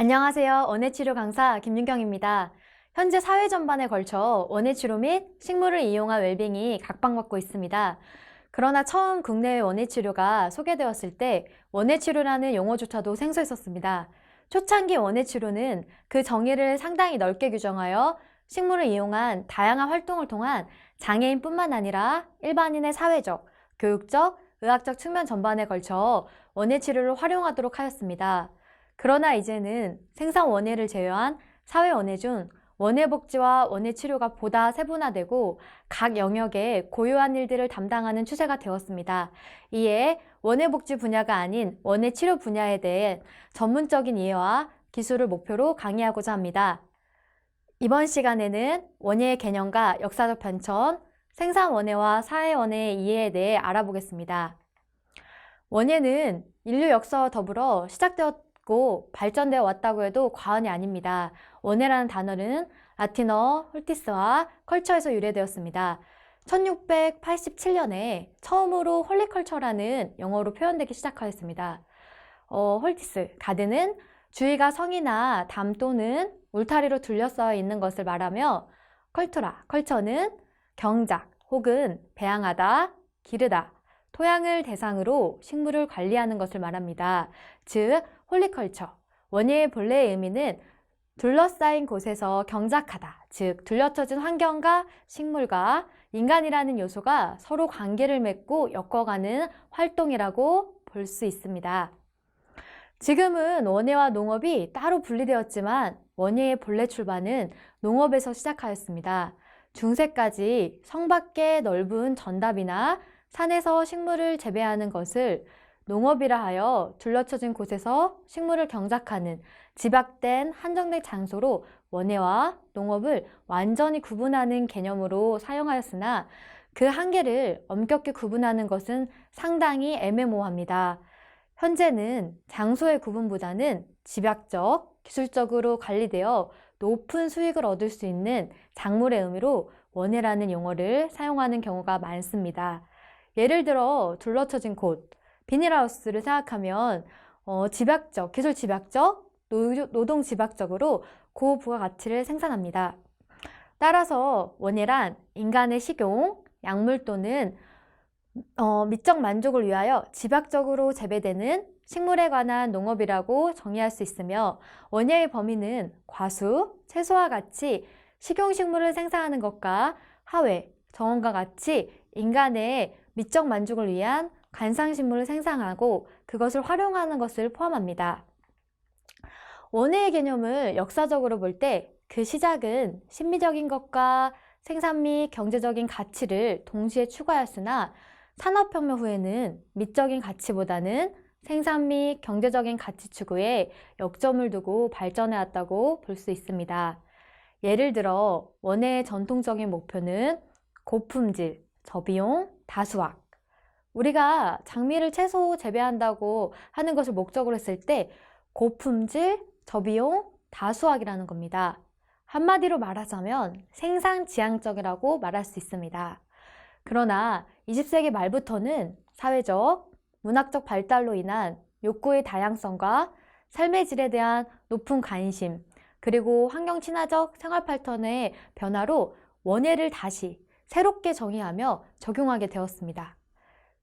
안녕하세요. 원예치료 강사 김윤경입니다. 현재 사회 전반에 걸쳐 원예치료 및 식물을 이용한 웰빙이 각광받고 있습니다. 그러나 처음 국내외 원예치료가 소개되었을 때 원예치료라는 용어조차도 생소했었습니다. 초창기 원예치료는 그 정의를 상당히 넓게 규정하여 식물을 이용한 다양한 활동을 통한 장애인뿐만 아니라 일반인의 사회적, 교육적, 의학적 측면 전반에 걸쳐 원예치료를 활용하도록 하였습니다. 그러나 이제는 생산 원예를 제외한 사회 원예 중 원예 복지와 원예 치료가 보다 세분화되고 각 영역에 고유한 일들을 담당하는 추세가 되었습니다. 이에 원예 복지 분야가 아닌 원예 치료 분야에 대해 전문적인 이해와 기술을 목표로 강의하고자 합니다. 이번 시간에는 원예의 개념과 역사적 변천, 생산 원예와 사회 원예의 이해에 대해 알아보겠습니다. 원예는 인류 역사와 더불어 시작되었고 발전되어 왔다고 해도 과언이 아닙니다. 원예라는 단어는 라틴어 홀티스와 컬처에서 유래되었습니다. 1687년에 처음으로 홀리컬처라는 영어로 표현되기 시작하였습니다. 홀티스, 가드는 주위가 성이나 담 또는 울타리로 둘러싸여 있는 것을 말하며 컬투라, 컬처는 경작 혹은 배양하다, 기르다, 토양을 대상으로 식물을 관리하는 것을 말합니다. 즉, 홀리컬처, 원예의 본래의 의미는 둘러싸인 곳에서 경작하다, 즉 둘러쳐진 환경과 식물과 인간이라는 요소가 서로 관계를 맺고 엮어가는 활동이라고 볼 수 있습니다. 지금은 원예와 농업이 따로 분리되었지만 원예의 본래 출발은 농업에서 시작하였습니다. 중세까지 성 밖의 넓은 전답이나 산에서 식물을 재배하는 것을 농업이라 하여 둘러쳐진 곳에서 식물을 경작하는 집약된 한정된 장소로 원예와 농업을 완전히 구분하는 개념으로 사용하였으나 그 한계를 엄격히 구분하는 것은 상당히 애매모호합니다. 현재는 장소의 구분보다는 집약적, 기술적으로 관리되어 높은 수익을 얻을 수 있는 작물의 의미로 원예라는 용어를 사용하는 경우가 많습니다. 예를 들어 둘러쳐진 곳, 비닐하우스를 생각하면 집약적, 기술 집약적, 노동 집약적으로 고부가가치를 생산합니다. 따라서 원예란 인간의 식용, 약물 또는 미적 만족을 위하여 집약적으로 재배되는 식물에 관한 농업이라고 정의할 수 있으며 원예의 범위는 과수, 채소와 같이 식용식물을 생산하는 것과 하회, 정원과 같이 인간의 미적 만족을 위한 관상식물을 생산하고 그것을 활용하는 것을 포함합니다. 원예의 개념을 역사적으로 볼 때 그 시작은 심미적인 것과 생산 및 경제적인 가치를 동시에 추구하였으나 산업혁명 후에는 미적인 가치보다는 생산 및 경제적인 가치 추구에 역점을 두고 발전해왔다고 볼 수 있습니다. 예를 들어 원예의 전통적인 목표는 고품질, 저비용, 다수확. 우리가 장미를 채소 재배한다고 하는 것을 목적으로 했을 때 고품질, 저비용, 다수확이라는 겁니다. 한마디로 말하자면 생산지향적이라고 말할 수 있습니다. 그러나 20세기 말부터는 사회적, 문학적 발달로 인한 욕구의 다양성과 삶의 질에 대한 높은 관심, 그리고 환경 친화적 생활 패턴의 변화로 원예를 다시 새롭게 정의하며 적용하게 되었습니다.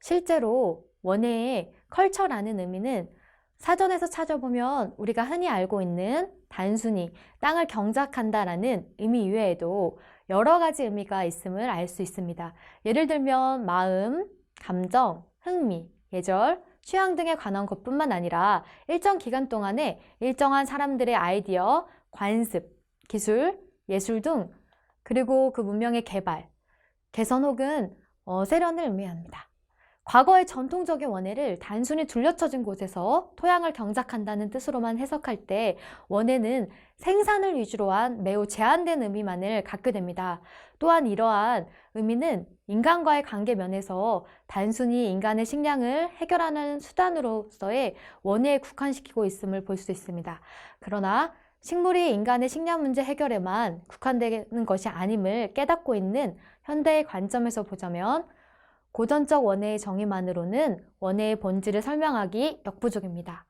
실제로 원예의 컬처라는 의미는 사전에서 찾아보면 우리가 흔히 알고 있는 단순히 땅을 경작한다라는 의미 이외에도 여러 가지 의미가 있음을 알 수 있습니다. 예를 들면 마음, 감정, 흥미, 예절, 취향 등에 관한 것뿐만 아니라 일정 기간 동안에 일정한 사람들의 아이디어, 관습, 기술, 예술 등 그리고 그 문명의 개발, 개선 혹은 세련을 의미합니다. 과거의 전통적인 원예를 단순히 둘러쳐진 곳에서 토양을 경작한다는 뜻으로만 해석할 때 원예는 생산을 위주로 한 매우 제한된 의미만을 갖게 됩니다. 또한 이러한 의미는 인간과의 관계 면에서 단순히 인간의 식량을 해결하는 수단으로서의 원예에 국한시키고 있음을 볼 수 있습니다. 그러나 식물이 인간의 식량 문제 해결에만 국한되는 것이 아님을 깨닫고 있는 현대의 관점에서 보자면 고전적 원예의 정의만으로는 원예의 본질을 설명하기 역부족입니다.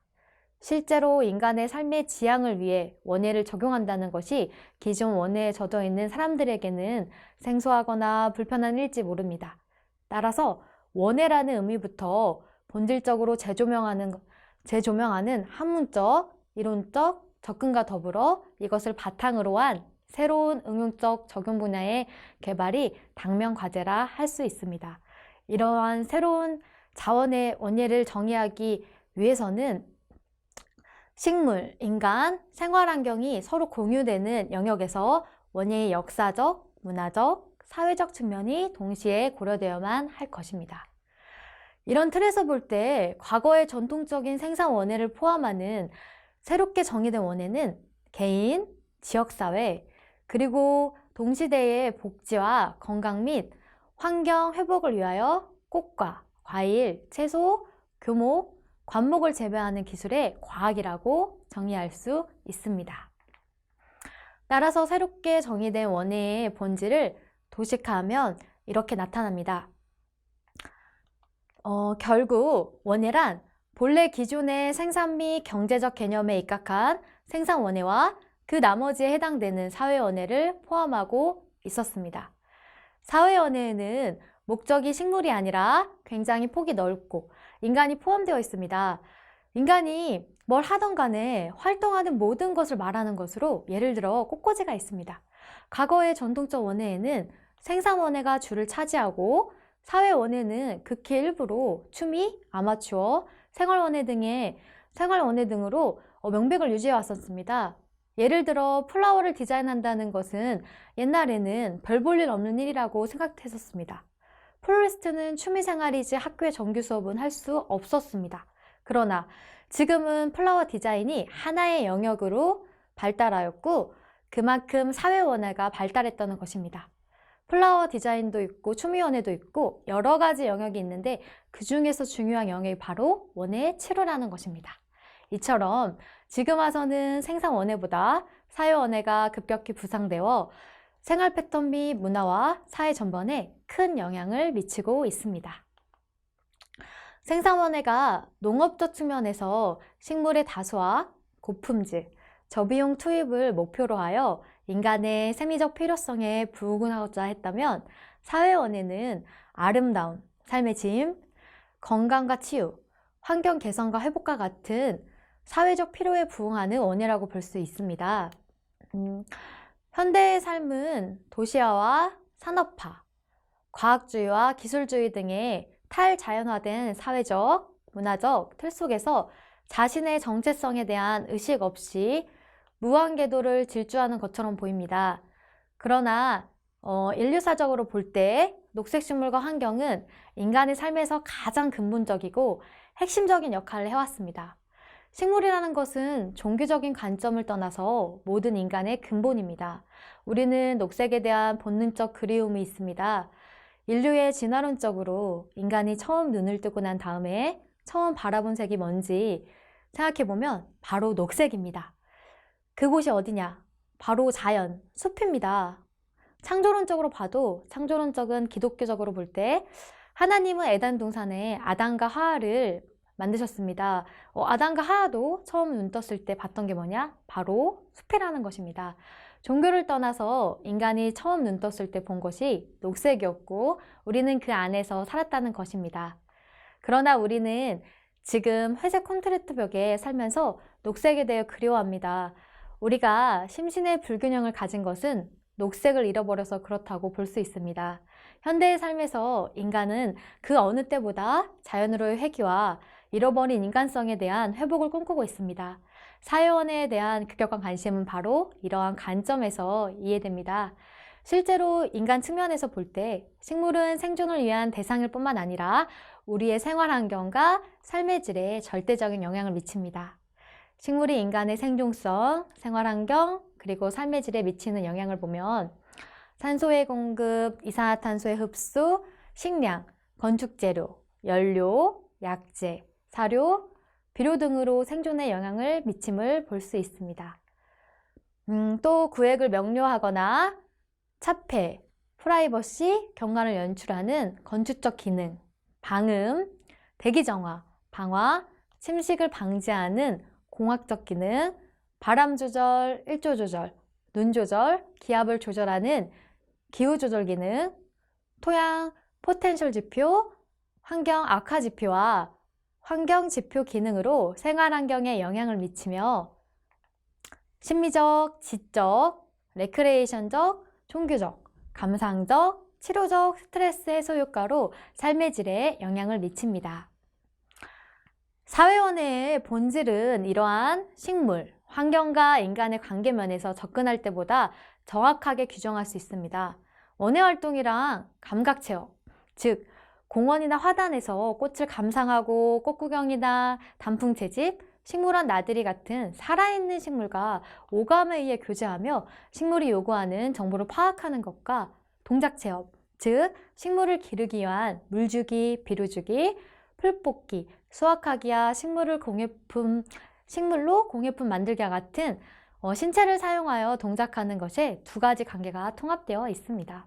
실제로 인간의 삶의 지향을 위해 원예를 적용한다는 것이 기존 원예에 젖어 있는 사람들에게는 생소하거나 불편한 일지 모릅니다. 따라서 원예라는 의미부터 본질적으로 재조명하는 학문적, 이론적 접근과 더불어 이것을 바탕으로 한 새로운 응용적 적용 분야의 개발이 당면 과제라 할 수 있습니다. 이러한 새로운 자원의 원예를 정의하기 위해서는 식물, 인간, 생활환경이 서로 공유되는 영역에서 원예의 역사적, 문화적, 사회적 측면이 동시에 고려되어야만 할 것입니다. 이런 틀에서 볼 때 과거의 전통적인 생산 원예를 포함하는 새롭게 정의된 원예는 개인, 지역사회, 그리고 동시대의 복지와 건강 및 환경 회복을 위하여 꽃과 과일, 채소, 교목, 관목을 재배하는 기술의 과학이라고 정의할 수 있습니다. 따라서 새롭게 정의된 원예의 본질을 도식화하면 이렇게 나타납니다. 결국 원예란 본래 기존의 생산 및 경제적 개념에 입각한 생산 원예와 그 나머지에 해당되는 사회 원예를 포함하고 있었습니다. 사회 원예에는 목적이 식물이 아니라 굉장히 폭이 넓고 인간이 포함되어 있습니다. 인간이 뭘 하던 간에 활동하는 모든 것을 말하는 것으로 예를 들어 꽃꽂이가 있습니다. 과거의 전통적 원예에는 생산 원예가 주를 차지하고 사회 원예는 극히 일부로 취미, 아마추어, 생활 원예 등으로 명백을 유지해 왔었습니다. 예를 들어 플라워를 디자인한다는 것은 옛날에는 별 볼 일 없는 일이라고 생각했었습니다. 플로리스트는 취미생활이지 학교의 정규 수업은 할 수 없었습니다. 그러나 지금은 플라워 디자인이 하나의 영역으로 발달하였고 그만큼 사회 원예가 발달했다는 것입니다. 플라워 디자인도 있고 취미 원예도 있고 여러 가지 영역이 있는데 그 중에서 중요한 영역이 바로 원예의 치료라는 것입니다. 이처럼 지금 와서는 생산 원예보다 사회 원예가 급격히 부상되어 생활 패턴 및 문화와 사회 전반에 큰 영향을 미치고 있습니다. 생산 원예가 농업적 측면에서 식물의 다수와 고품질, 저비용 투입을 목표로 하여 인간의 생리적 필요성에 부응하고자 했다면 사회 원예는 아름다운 삶의 질, 건강과 치유, 환경 개선과 회복과 같은 사회적 필요에 부응하는 원예라고 볼 수 있습니다. 현대의 삶은 도시화와 산업화, 과학주의와 기술주의 등의 탈자연화된 사회적, 문화적 틀 속에서 자신의 정체성에 대한 의식 없이 무한궤도를 질주하는 것처럼 보입니다. 그러나 인류사적으로 볼 때 녹색식물과 환경은 인간의 삶에서 가장 근본적이고 핵심적인 역할을 해왔습니다. 식물이라는 것은 종교적인 관점을 떠나서 모든 인간의 근본입니다. 우리는 녹색에 대한 본능적 그리움이 있습니다. 인류의 진화론적으로 인간이 처음 눈을 뜨고 난 다음에 처음 바라본 색이 뭔지 생각해보면 바로 녹색입니다. 그곳이 어디냐? 바로 자연, 숲입니다. 창조론적으로 봐도 창조론적은 기독교적으로 볼 때 하나님은 에덴 동산에 아담과 하와를 만드셨습니다. 아담과 하와도 처음 눈 떴을 때 봤던 게 뭐냐? 바로 숲이라는 것입니다. 종교를 떠나서 인간이 처음 눈 떴을 때 본 것이 녹색이었고 우리는 그 안에서 살았다는 것입니다. 그러나 우리는 지금 회색 콘크리트 벽에 살면서 녹색에 대해 그리워합니다. 우리가 심신의 불균형을 가진 것은 녹색을 잃어버려서 그렇다고 볼 수 있습니다. 현대의 삶에서 인간은 그 어느 때보다 자연으로의 회귀와 잃어버린 인간성에 대한 회복을 꿈꾸고 있습니다. 사회원에 대한 급격한 관심은 바로 이러한 관점에서 이해됩니다. 실제로 인간 측면에서 볼 때 식물은 생존을 위한 대상일 뿐만 아니라 우리의 생활 환경과 삶의 질에 절대적인 영향을 미칩니다. 식물이 인간의 생존성, 생활 환경, 그리고 삶의 질에 미치는 영향을 보면 산소의 공급, 이산화탄소의 흡수, 식량, 건축재료, 연료, 약재, 사료, 비료 등으로 생존에 영향을 미침을 볼 수 있습니다. 또 구획을 명료하거나 차폐, 프라이버시, 경관을 연출하는 건축적 기능, 방음, 대기정화, 방화, 침식을 방지하는 공학적 기능, 바람 조절, 일조 조절, 눈 조절, 기압을 조절하는 기후 조절 기능, 토양 포텐셜 지표, 환경 악화 지표와 환경 지표 기능으로 생활 환경에 영향을 미치며 심미적, 지적, 레크레이션적, 종교적, 감상적, 치료적 스트레스 해소 효과로 삶의 질에 영향을 미칩니다. 사회원의 본질은 이러한 식물, 환경과 인간의 관계면에서 접근할 때보다 정확하게 규정할 수 있습니다. 원예활동이랑 감각체험, 즉 공원이나 화단에서 꽃을 감상하고 꽃구경이나 단풍 채집, 식물원 나들이 같은 살아있는 식물과 오감에 의해 교제하며 식물이 요구하는 정보를 파악하는 것과 동작체험, 즉 식물을 기르기 위한 물주기, 비료주기, 풀 뽑기, 수확하기와 식물로 공예품 만들기와 같은 신체를 사용하여 동작하는 것에 두 가지 관계가 통합되어 있습니다.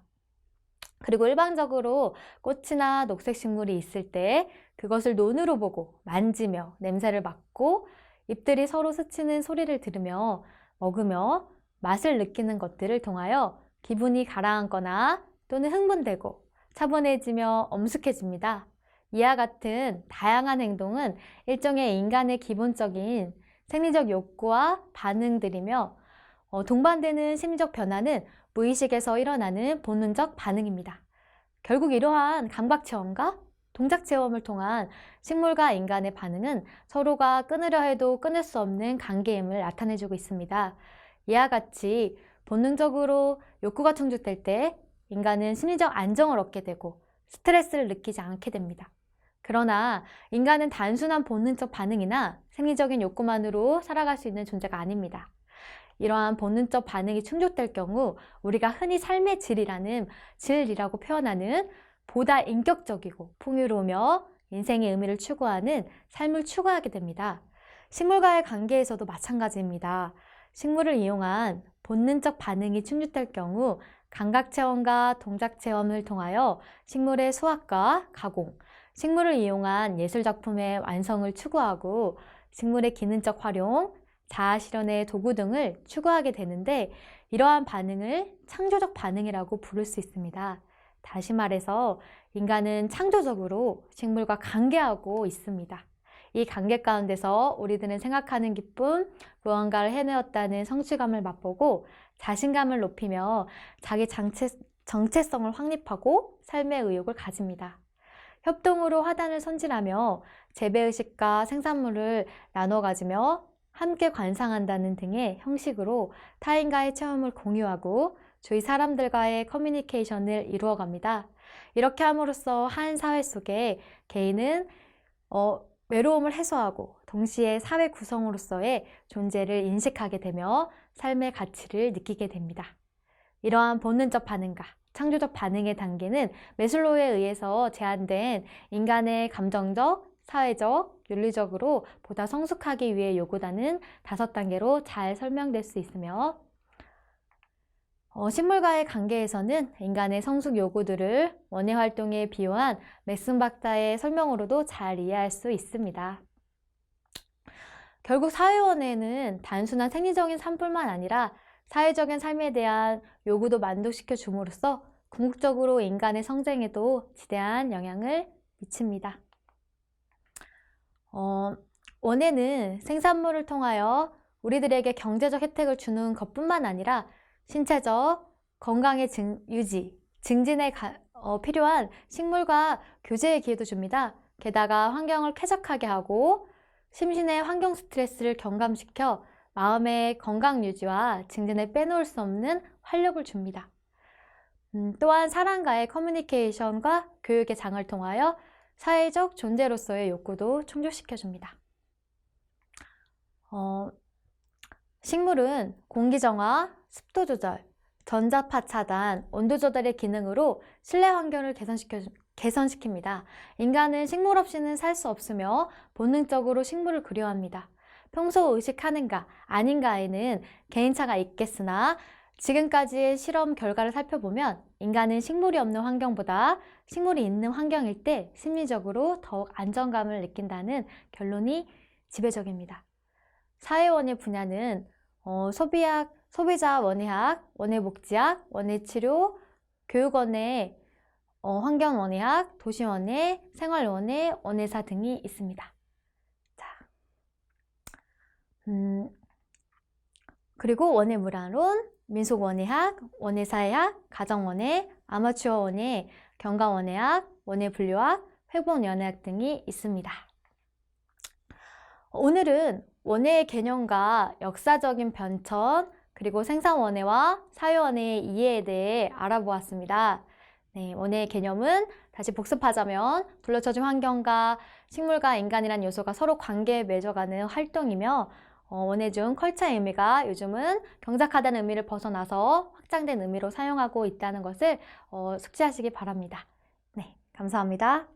그리고 일반적으로 꽃이나 녹색 식물이 있을 때 그것을 눈으로 보고 만지며 냄새를 맡고 잎들이 서로 스치는 소리를 들으며 먹으며 맛을 느끼는 것들을 통하여 기분이 가라앉거나 또는 흥분되고 차분해지며 엄숙해집니다. 이와 같은 다양한 행동은 일종의 인간의 기본적인 생리적 욕구와 반응들이며 동반되는 심리적 변화는 무의식에서 일어나는 본능적 반응입니다. 결국 이러한 감각체험과 동작체험을 통한 식물과 인간의 반응은 서로가 끊으려 해도 끊을 수 없는 관계임을 나타내주고 있습니다. 이와 같이 본능적으로 욕구가 충족될 때 인간은 심리적 안정을 얻게 되고 스트레스를 느끼지 않게 됩니다. 그러나 인간은 단순한 본능적 반응이나 생리적인 욕구만으로 살아갈 수 있는 존재가 아닙니다. 이러한 본능적 반응이 충족될 경우 우리가 흔히 삶의 질이라고 표현하는 보다 인격적이고 풍요로우며 인생의 의미를 추구하는 삶을 추구하게 됩니다. 식물과의 관계에서도 마찬가지입니다. 식물을 이용한 본능적 반응이 충족될 경우 감각체험과 동작체험을 통하여 식물의 수확과 가공, 식물을 이용한 예술작품의 완성을 추구하고 식물의 기능적 활용, 자아실현의 도구 등을 추구하게 되는데 이러한 반응을 창조적 반응이라고 부를 수 있습니다. 다시 말해서 인간은 창조적으로 식물과 관계하고 있습니다. 이 관계 가운데서 우리들은 생각하는 기쁨, 무언가를 해내었다는 성취감을 맛보고 자신감을 높이며 자기 정체성을 확립하고 삶의 의욕을 가집니다. 협동으로 화단을 선질하며 재배의식과 생산물을 나눠 가지며 함께 관상한다는 등의 형식으로 타인과의 체험을 공유하고 주위 사람들과의 커뮤니케이션을 이루어갑니다. 이렇게 함으로써 한 사회 속에 개인은 외로움을 해소하고 동시에 사회 구성으로서의 존재를 인식하게 되며 삶의 가치를 느끼게 됩니다. 이러한 본능적 반응과 창조적 반응의 단계는 매슬로우에 의해서 제한된 인간의 감정적, 사회적, 윤리적으로 보다 성숙하기 위해 요구하는 5단계로 잘 설명될 수 있으며 식물과의 관계에서는 인간의 성숙 요구들을 원예활동에 비유한 맥슨 박사의 설명으로도 잘 이해할 수 있습니다. 결국 사회원에는 단순한 생리적인 삶뿐만 아니라 사회적인 삶에 대한 요구도 만족시켜 줌으로써 궁극적으로 인간의 성장에도 지대한 영향을 미칩니다. 원예는 생산물을 통하여 우리들에게 경제적 혜택을 주는 것뿐만 아니라 신체적 건강의 유지, 증진에 필요한 식물과 교제의 기회도 줍니다. 게다가 환경을 쾌적하게 하고 심신의 환경 스트레스를 경감시켜 마음의 건강 유지와 증진에 빼놓을 수 없는 활력을 줍니다. 또한 사람과의 커뮤니케이션과 교육의 장을 통하여 사회적 존재로서의 욕구도 충족시켜줍니다. 식물은 공기정화, 습도 조절, 전자파 차단, 온도 조절의 기능으로 실내 환경을 개선시킵니다. 인간은 식물 없이는 살 수 없으며 본능적으로 식물을 그리워합니다. 평소 의식하는가 아닌가에는 개인차가 있겠으나 지금까지의 실험 결과를 살펴보면 인간은 식물이 없는 환경보다 식물이 있는 환경일 때 심리적으로 더욱 안정감을 느낀다는 결론이 지배적입니다. 사회원의 분야는 소비학, 소비자 원예학, 원예복지학, 원예치료, 교육원예, 환경원예학, 도시원예, 생활원예, 원예사 등이 있습니다. 자, 그리고 원예문화론, 민속원예학, 원예사회학, 가정원예, 아마추어 원예, 경과원예학, 원예분류학, 회본연예학 등이 있습니다. 오늘은 원예의 개념과 역사적인 변천, 그리고 생산원예와 사회원예의 이해에 대해 알아보았습니다. 네, 원예의 개념은 다시 복습하자면 둘러쳐진 환경과 식물과 인간이란 요소가 서로 관계에 맺어가는 활동이며 원예 중 컬처의 의미가 요즘은 경작하다는 의미를 벗어나서 확장된 의미로 사용하고 있다는 것을 숙지하시기 바랍니다. 네, 감사합니다.